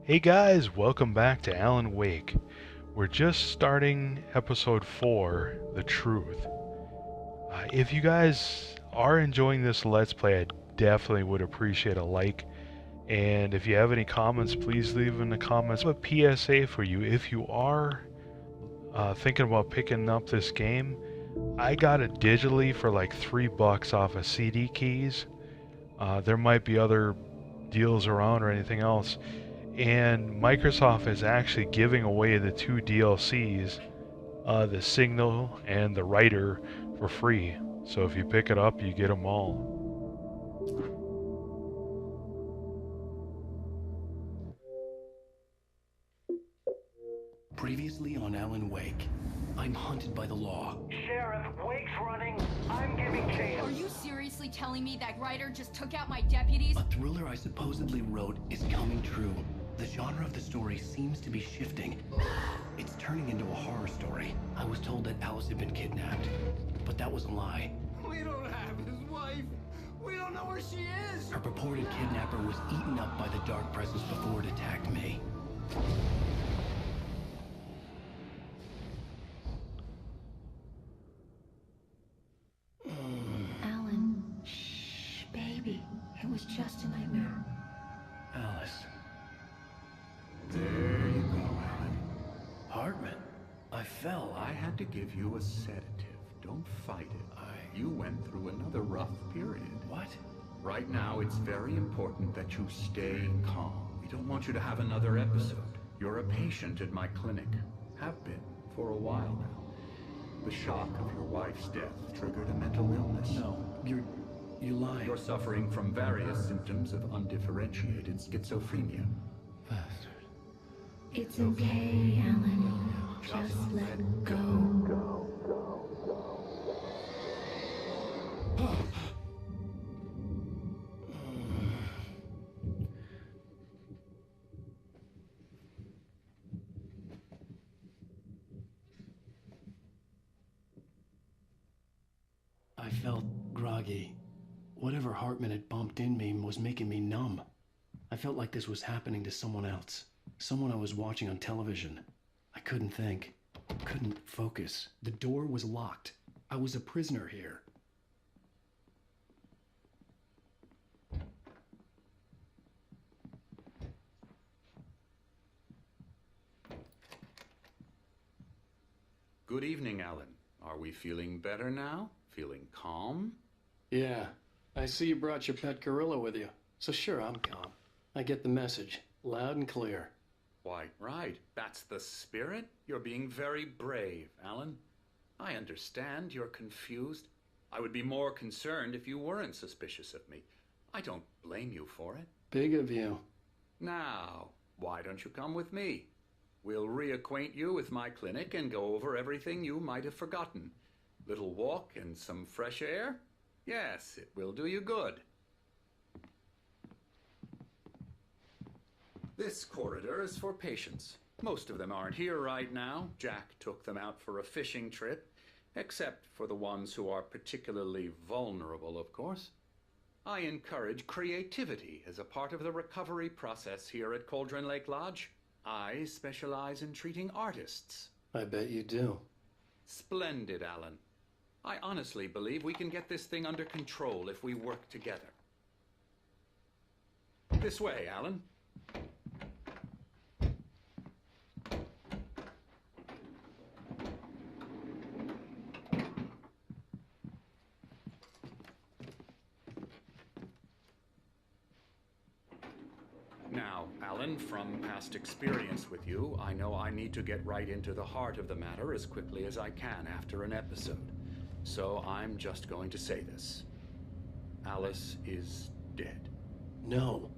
Hey guys, welcome back to Alan Wake. We're just starting episode 4, The Truth. If you guys are enjoying this Let's Play, I definitely would appreciate a like. And if you have any comments, please leave in the comments. I have a PSA for you. If you are thinking about picking up this game, I got it digitally for like $3 off of CD keys. There might be other deals around or anything else. And Microsoft is actually giving away the 2 DLCs, the Signal and the Writer, for free. So if you pick it up, you get them all. Previously on Alan Wake, I'm hunted by the law. Sheriff, Wake's running. I'm giving chase. Are you seriously telling me that writer just took out my deputies? A thriller I supposedly wrote is coming true. The genre of the story seems to be shifting. It's turning into a horror story. I was told that Alice had been kidnapped, but that was a lie. We don't have his wife. We don't know where she is. Her purported kidnapper was eaten up by the dark presence before it attacked me. Alan, shh, baby. It was just a nightmare. Alice. There you go, Alan. Hartman. I fell. I had to give you a sedative. Don't fight it. You went through another rough period. What? Right now, it's very important that you stay calm. We don't want you to have another episode. You're a patient at my clinic. Have been for a while now. The shock of your wife's death triggered a mental illness. No, you're lying. You're suffering from various symptoms of undifferentiated schizophrenia. Bastard. It's okay, Alan. Just let go. I felt groggy. Whatever Hartman had bumped in me was making me numb. I felt like this was happening to someone else. Someone I was watching on television. I couldn't think. Couldn't focus. The door was locked. I was a prisoner here. Good evening, Alan. Are we feeling better now? Feeling calm? Yeah, I see you brought your pet gorilla with you. So sure, I'm calm. I get the message, loud and clear. Why, right. That's the spirit. You're being very brave, Alan. I understand you're confused. I would be more concerned if you weren't suspicious of me. I don't blame you for it. Big of you. Now, why don't you come with me? We'll reacquaint you with my clinic and go over everything you might have forgotten. Little walk and some fresh air? Yes, it will do you good. This corridor is for patients. Most of them aren't here right now. Jack took them out for a fishing trip, except for the ones who are particularly vulnerable, of course. I encourage creativity as a part of the recovery process here at Cauldron Lake Lodge. I specialize in treating artists. I bet you do. Splendid, Alan. I honestly believe we can get this thing under control if we work together. This way, Alan. Now, Alan, from past experience with you, I know I need to get right into the heart of the matter as quickly as I can after an episode. So I'm just going to say this. Alice is dead. No.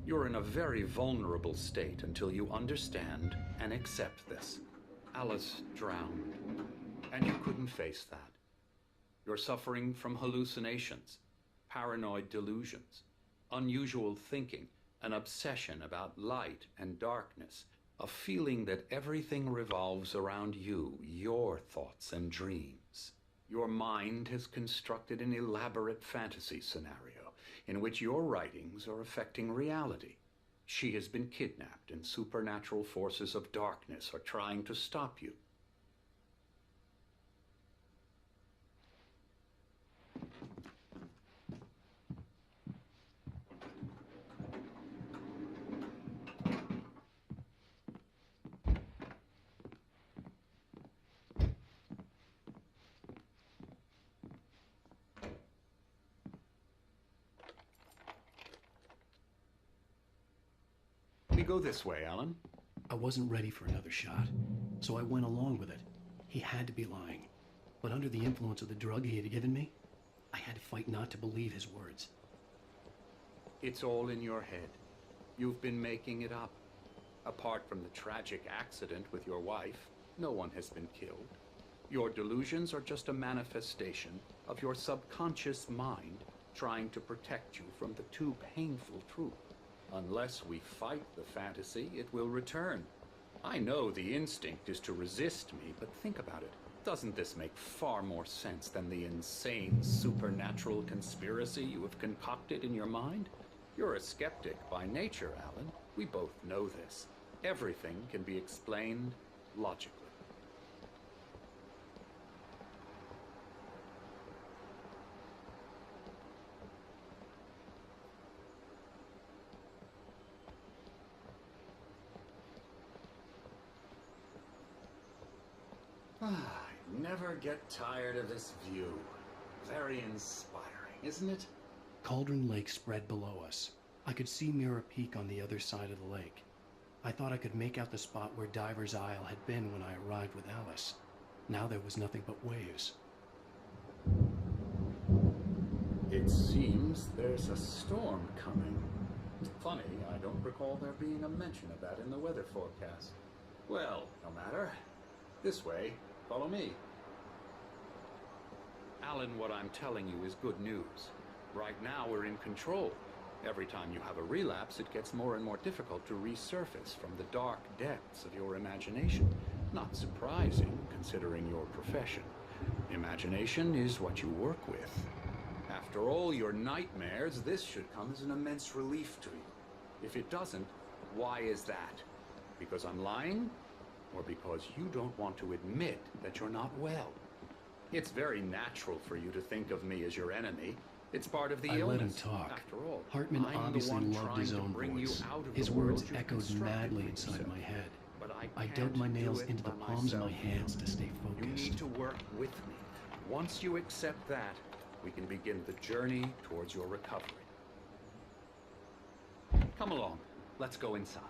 You're in a very vulnerable state until you understand and accept this. Alice drowned, and you couldn't face that. You're suffering from hallucinations, paranoid delusions, unusual thinking, an obsession about light and darkness, a feeling that everything revolves around you, your thoughts and dreams. Your mind has constructed an elaborate fantasy scenario in which your writings are affecting reality. She has been kidnapped, and supernatural forces of darkness are trying to stop you. We go this way, Alan. I wasn't ready for another shot, so I went along with it. He had to be lying. But under the influence of the drug he had given me, I had to fight not to believe his words. It's all in your head. You've been making it up. Apart from the tragic accident with your wife, no one has been killed. Your delusions are just a manifestation of your subconscious mind trying to protect you from the too painful truth. Unless we fight the fantasy, it will return. I know the instinct is to resist me, but think about it. Doesn't this make far more sense than the insane supernatural conspiracy you have concocted in your mind? You're a skeptic by nature, Alan. We both know this. Everything can be explained logically. I never get tired of this view. Very inspiring, isn't it? Cauldron Lake spread below us. I could see Mirror Peak on the other side of the lake. I thought I could make out the spot where Diver's Isle had been when I arrived with Alice. Now there was nothing but waves. It seems there's a storm coming. Funny, I don't recall there being a mention of that in the weather forecast. Well, no matter. This way. Follow me. Alan, what I'm telling you is good news. Right now, we're in control. Every time you have a relapse, it gets more and more difficult to resurface from the dark depths of your imagination. Not surprising, considering your profession. Imagination is what you work with. After all your nightmares, this should come as an immense relief to you. If it doesn't, why is that? Because I'm lying? Or because you don't want to admit that you're not well? It's very natural for you to think of me as your enemy. It's part of the illness. I let him talk. After all, Hartman I'm obviously the one loved his trying to own bring you voice. out of His the words world you've echoed constructed madly for inside yourself. my head. But I can't dug my nails do it into the by palms of my myself. hands to stay You focused. need to work with me. Once you accept that, we can begin the journey towards your recovery. Come along. Let's go inside.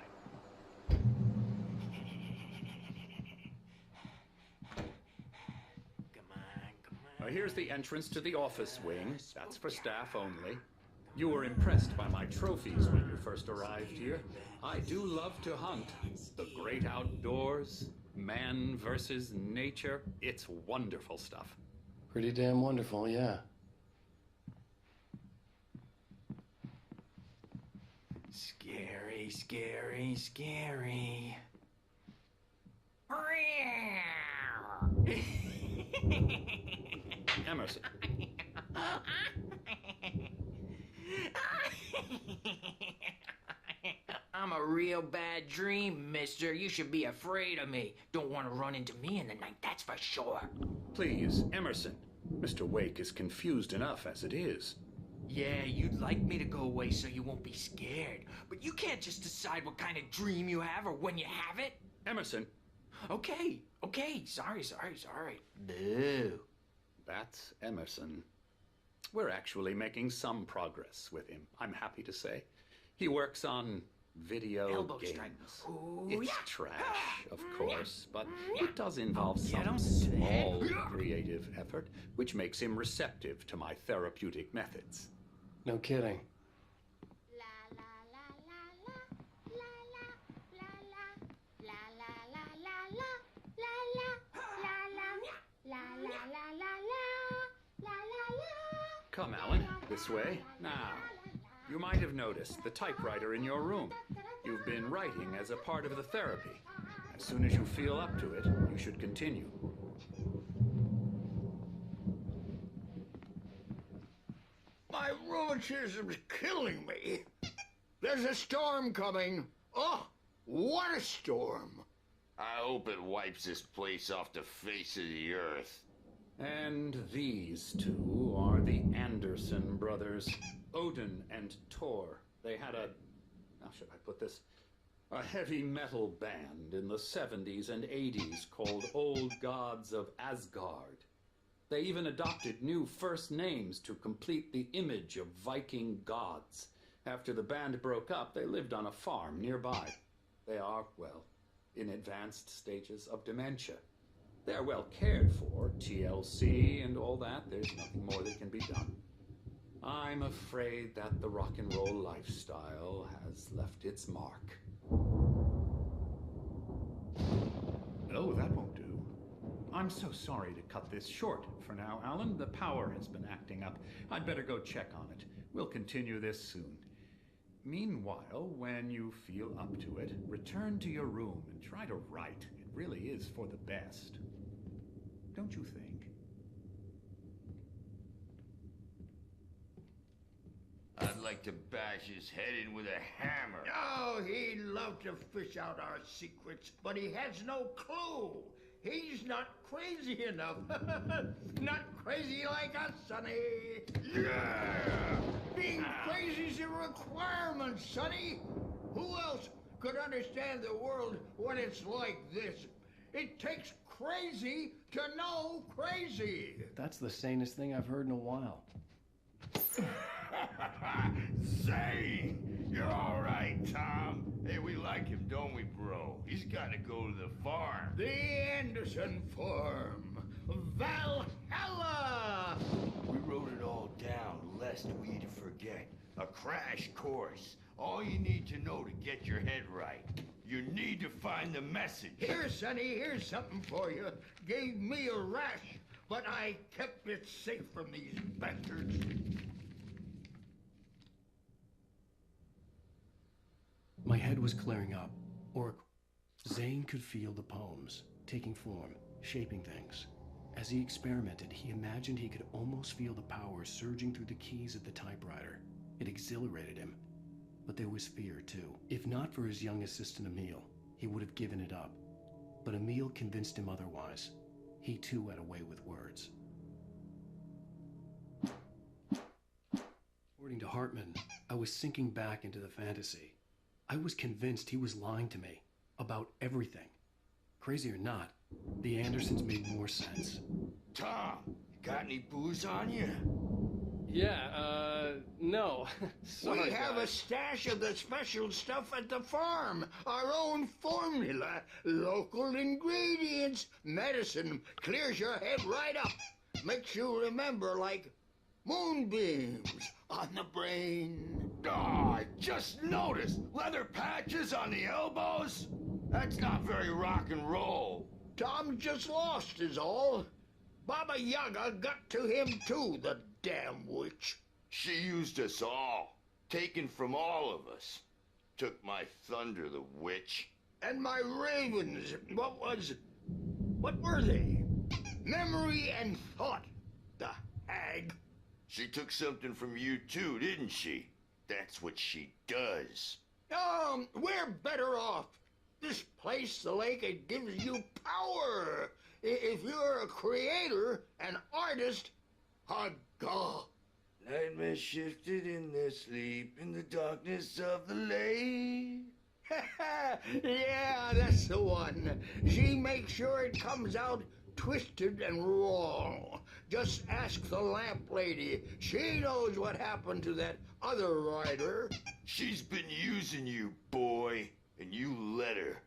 Now here's the entrance to the office wing. That's for staff only. You were impressed by my trophies when you first arrived here. I do love to hunt. The great outdoors, man versus nature. It's wonderful stuff. Pretty damn wonderful, yeah. Scary, scary, scary. Emerson. I'm a real bad dream, mister. You should be afraid of me. Don't want to run into me in the night, that's for sure. Please, Emerson. Mr. Wake is confused enough as it is. Yeah, you'd like me to go away so you won't be scared. But you can't just decide what kind of dream you have or when you have it. Emerson. Okay. Sorry. Boo. That's Emerson. We're actually making some progress with him, I'm happy to say. He works on video Elbow games. strike. Ooh, It's yeah. trash, of course, but it does involve Get some him. small creative effort, which makes him receptive to my therapeutic methods. No kidding. Come, Alan, this way. Now, you might have noticed the typewriter in your room. You've been writing as a part of the therapy. As soon as you feel up to it, you should continue. My rheumatism's killing me. There's a storm coming. Oh, what a storm. I hope it wipes this place off the face of the earth. And these two are the Anderson brothers, Odin and Tor. They had a, how should I put this? A heavy metal band in the 70s and 80s called Old Gods of Asgard. They even adopted new first names to complete the image of Viking gods. After the band broke up, they lived on a farm nearby. They are, well, in advanced stages of dementia. They're well cared for, TLC and all that. There's nothing more that can be done. I'm afraid that the rock and roll lifestyle has left its mark. Oh, that won't do. I'm so sorry to cut this short for now, Alan. The power has been acting up. I'd better go check on it. We'll continue this soon. Meanwhile, when you feel up to it, return to your room and try to write. It really is for the best. Don't you think? I'd like to bash his head in with a hammer. Oh, he'd love to fish out our secrets, but he has no clue. He's not crazy enough. Not crazy like us, Sonny. Yeah! Being crazy's a requirement, Sonny. Who else could understand the world when it's like this? It takes crazy to know crazy. That's the sanest thing I've heard in a while. Zane! You're all right, Tom. Hey, we like him, don't we, bro? He's got to go to the farm. The Anderson Farm. Valhalla! We wrote it all down, lest we'd forget. A crash course. All you need to know to get your head right. You need to find the message. Here, Sonny, here's something for you. Gave me a rash, but I kept it safe from these bastards. My head was clearing up. Oracle. Zane could feel the poems, taking form, shaping things. As he experimented, he imagined he could almost feel the power surging through the keys of the typewriter. It exhilarated him. But there was fear, too. If not for his young assistant Emil, he would have given it up. But Emil convinced him otherwise. He, too, had a way with words. According to Hartman, I was sinking back into the fantasy. I was convinced he was lying to me about everything. Crazy or not, the Andersons made more sense. Tom, got any booze on you? Yeah, no. Sorry, we have guys. a stash of the special stuff at the farm. Our own formula. Local ingredients. Medicine clears your head right up. Makes you remember like moonbeams on the brain. Oh, I just noticed. Leather patches on the elbows? That's not very rock and roll. Tom just lost is all. Baba Yaga got to him too, the damn witch. She used us all. Taken from all of us. Took my thunder, the witch. And my ravens. What were they? Memory and thought. The hag. She took something from you too, didn't she? That's what she does. We're better off. This place, the lake, it gives you power. If you're a creator, an artist, God. Nightmare shifted in their sleep in the darkness of the lake. Yeah, that's the one. She makes sure it comes out twisted and wrong. Just ask the lamp lady. She knows what happened to that other writer. She's been using you, boy, and you let her.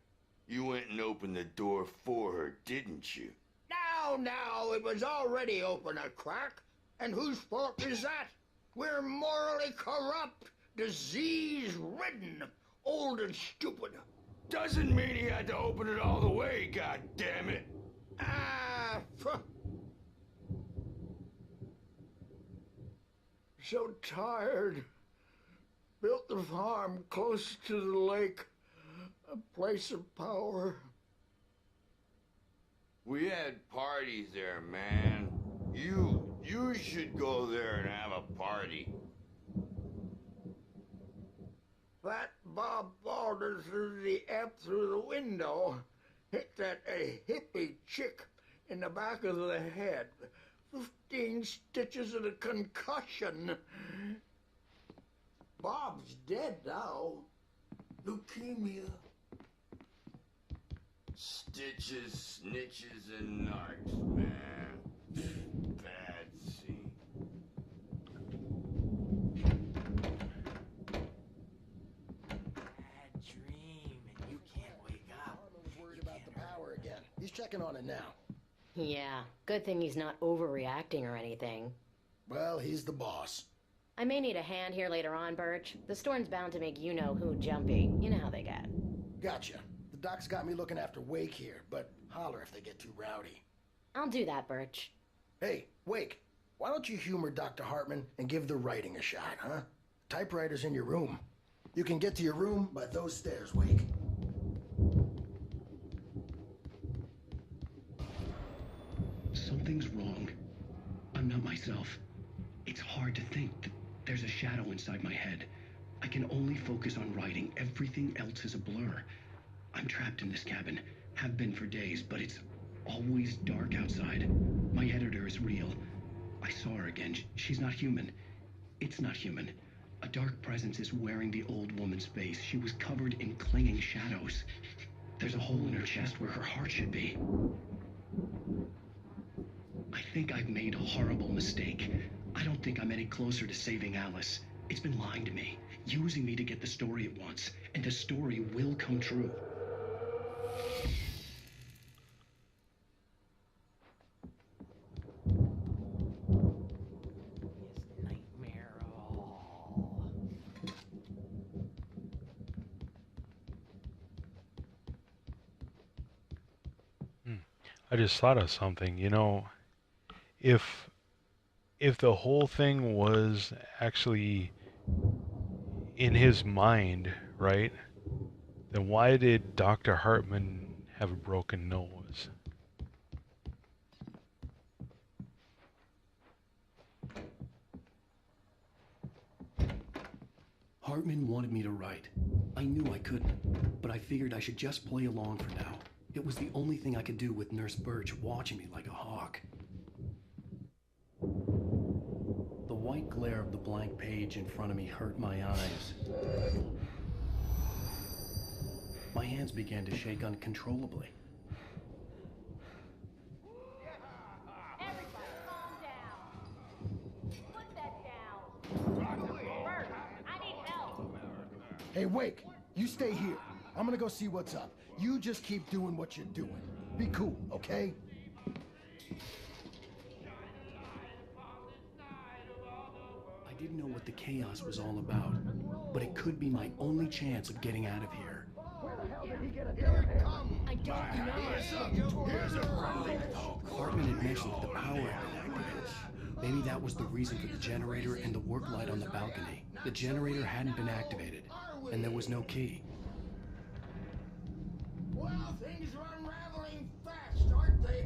You went and opened the door for her, didn't you? Now, it was already open a crack. And whose fault is that? We're morally corrupt, disease-ridden, old and stupid. Doesn't mean he had to open it all the way, goddammit. So tired. Built the farm close to the lake. A place of power. We had parties there, man. You You should go there and have a party. That Bob Balder threw the F through the window, hit that hippie chick in the back of the head. 15 stitches and a concussion. Bob's dead now. Leukemia. Stitches, snitches, and narcs, man. Bad scene. Bad dream, and you can't wake up. Hartman was worried about the power again. He's checking on it now. Yeah, good thing he's not overreacting or anything. Well, he's the boss. I may need a hand here later on, Birch. The storm's bound to make you-know-who jumpy. You know how they get. Gotcha. The doc's got me looking after Wake here, but holler if they get too rowdy. I'll do that, Birch. Hey, Wake, why don't you humor Dr. Hartman and give the writing a shot, huh? Typewriter's in your room. You can get to your room by those stairs, Wake. Something's wrong. I'm not myself. It's hard to think that there's a shadow inside my head. I can only focus on writing. Everything else is a blur. I'm trapped in this cabin. Have been for days, but it's always dark outside. My editor is real. I saw her again. She's not human. It's not human. A dark presence is wearing the old woman's face. She was covered in clinging shadows. There's a hole in her chest where her heart should be. I think I've made a horrible mistake. I don't think I'm any closer to saving Alice. It's been lying to me, using me to get the story it wants, and the story will come true. His nightmare of all. I just thought of something, you know, if the whole thing was actually in his mind, right? Then why did Dr. Hartman have a broken nose? Hartman wanted me to write. I knew I couldn't, but I figured I should just play along for now. It was the only thing I could do with Nurse Birch watching me like a hawk. The white glare of the blank page in front of me hurt my eyes. My hands began to shake uncontrollably. Everybody, calm down. Put that down. Bert, I need help. Hey, Wake, you stay here. I'm gonna go see what's up. You just keep doing what you're doing. Be cool, okay? I didn't know what the chaos was all about, but it could be my only chance of getting out of here. Here it comes. I don't know. Here's a friendly Hartman had mentioned that the power had been activated. Maybe that was the reason for the generator and the work light on the balcony. The generator hadn't been activated, and there was no key. Well, things are unraveling fast, aren't they?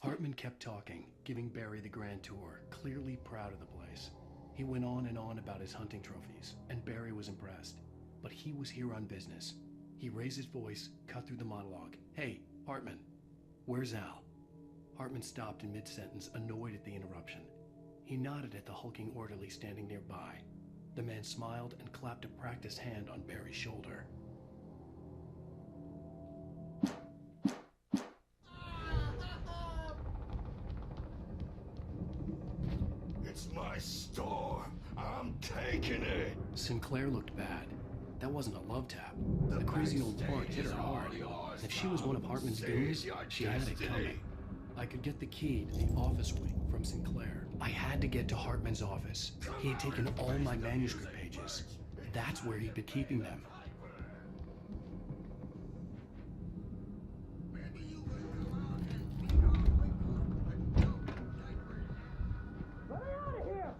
Hartman kept talking, giving Barry the grand tour, clearly proud of the place. He went on and on about his hunting trophies, and Barry was impressed. But he was here on business. He raised his voice, cut through the monologue. Hey, Hartman, where's Al? Hartman stopped in mid-sentence, annoyed at the interruption. He nodded at the hulking orderly standing nearby. The man smiled and clapped a practiced hand on Barry's shoulder. It's my store. I'm taking it. Sinclair looked bad. That wasn't a love tap. The crazy old punk hit her hard. If she was one of Hartman's goons, she had it coming. I could get the key to the office wing from Sinclair. I had to get to Hartman's office. He had taken all my manuscript pages. That's where he'd been keeping them. Let me out of here!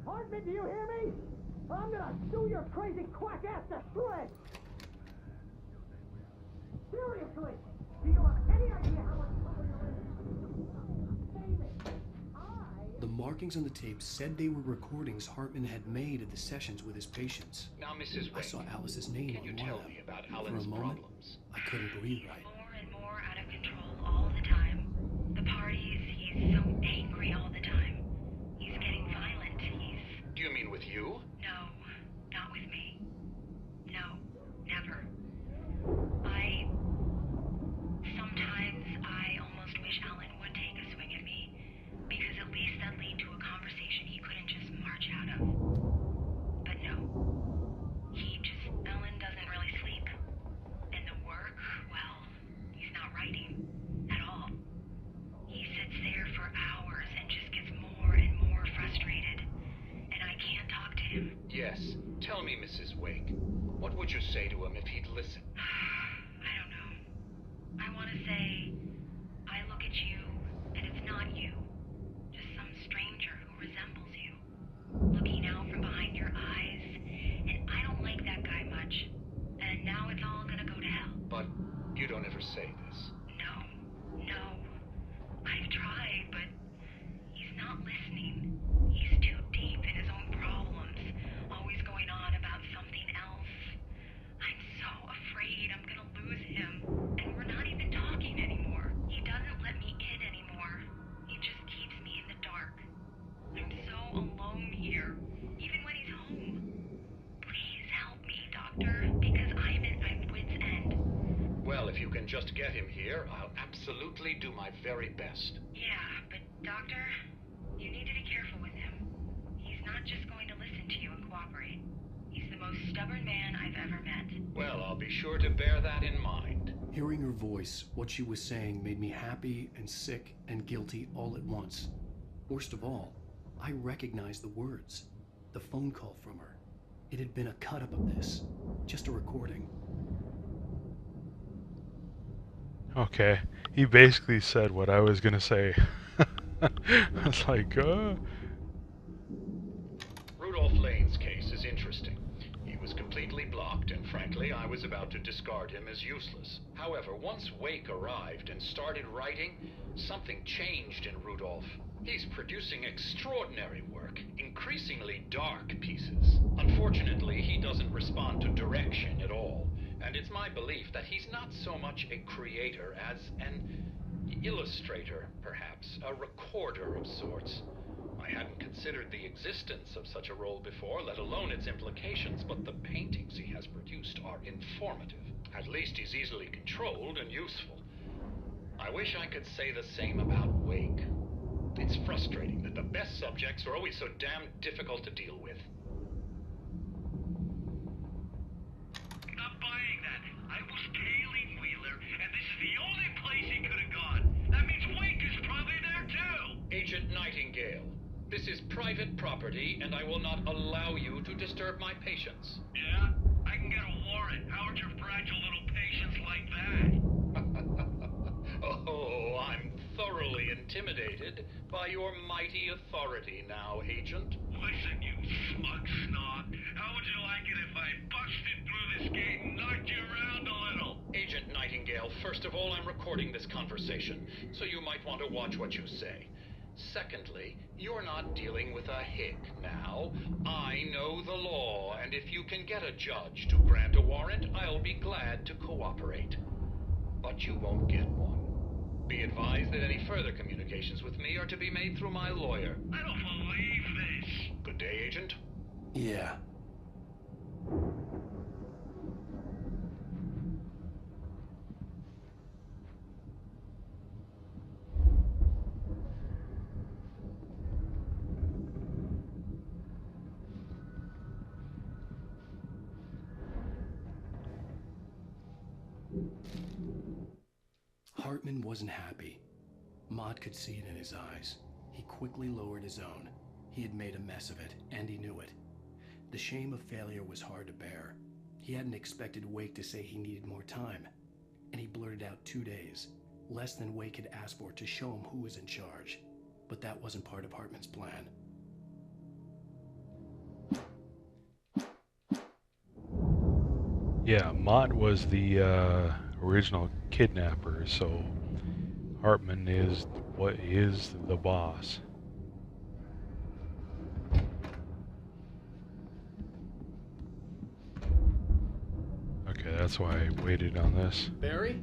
Hartman, do you hear me? I'm gonna chew your crazy quack ass to shreds! Seriously, do you have any idea how much trouble you're in? Save it! markings on the tape said they were recordings Hartman had made of the sessions with his patients. Now, Mrs. Wake, I saw Alice's name can on you one tell of them. me about For Alan's a moment, problems? I couldn't breathe right. More and more out of control all the time. The parties, he's so angry all the time. He's getting violent. Do you mean with you? No, not with me. No, never. Sometimes I almost wish Alan would take a swing at me, because at least that lead to a conversation he couldn't just march out of. But no. Alan doesn't really sleep. And the work, well, he's not writing at all. He sits there for hours and just gets more and more frustrated. And I can't talk to him. Yes. Tell me, Mrs. Wake. What would you say to him if he'd listen? I don't know. I want to say, I look at you, and it's not you. Just some stranger who resembles you. Looking out from behind your eyes. And I don't like that guy much. And now it's all gonna go to hell. But you don't ever say this. No. I've tried, but he's not listening. He's too deep in his own problems. Always going on about something else. I'm so afraid I'm gonna lose him. And we're not even talking anymore. He doesn't let me in anymore. He just keeps me in the dark. I'm so alone here, even when he's home. Please help me, Doctor, because I'm at my wit's end. Well, if you can just get him here, I'll absolutely do my very best. Yeah, but Doctor, you need to be careful with him. He's not just going to listen to you and cooperate. He's the most stubborn man I've ever met. Well, I'll be sure to bear that in mind. Hearing her voice, what she was saying made me happy and sick and guilty all at once. Worst of all, I recognized the words. The phone call from her. It had been a cut-up of this. Just a recording. Okay, he basically said what I was gonna say. I was like, Rudolph Lane's case is interesting. He was completely blocked, and frankly, I was about to discard him as useless. However, once Wake arrived and started writing, something changed in Rudolph. He's producing extraordinary work, increasingly dark pieces. Unfortunately, he doesn't respond to direction at all, and it's my belief that he's not so much a creator as an illustrator, perhaps, a recorder of sorts. I hadn't considered the existence of such a role before, let alone its implications, but the paintings he has produced are informative. At least he's easily controlled and useful. I wish I could say the same about Wake. It's frustrating that the best subjects are always so damn difficult to deal with. Not buying that. I was tailing Wheeler, and this is the only place he could have gone. That means Wake is probably there too! Agent Nightingale, this is private property, and I will not allow you to disturb my patients. Yeah? I can get a warrant. How would your fragile little patients like that? Oh, I'm thoroughly intimidated by your mighty authority now, Agent. Listen, you smug snob. How would you like it if I busted through this gate and knocked you around a little? Agent Nightingale, first of all, I'm recording this conversation, so you might want to watch what you say. Secondly, you're not dealing with a hick now. I know the law, and if you can get a judge to grant a warrant, I'll be glad to cooperate. But you won't get one. Be advised that any further communications with me are to be made through my lawyer. I don't believe this. Good day, Agent. Yeah. Hartman wasn't happy. Mott could see it in his eyes. He quickly lowered his own. He had made a mess of it, and he knew it. The shame of failure was hard to bear. He hadn't expected Wake to say he needed more time, and he blurted out 2 days, less than Wake had asked for, to show him who was in charge. But that wasn't part of Hartman's plan. yeah, Mott was the original kidnapper, so Hartman is what is the boss. that's why I waited on this. Barry?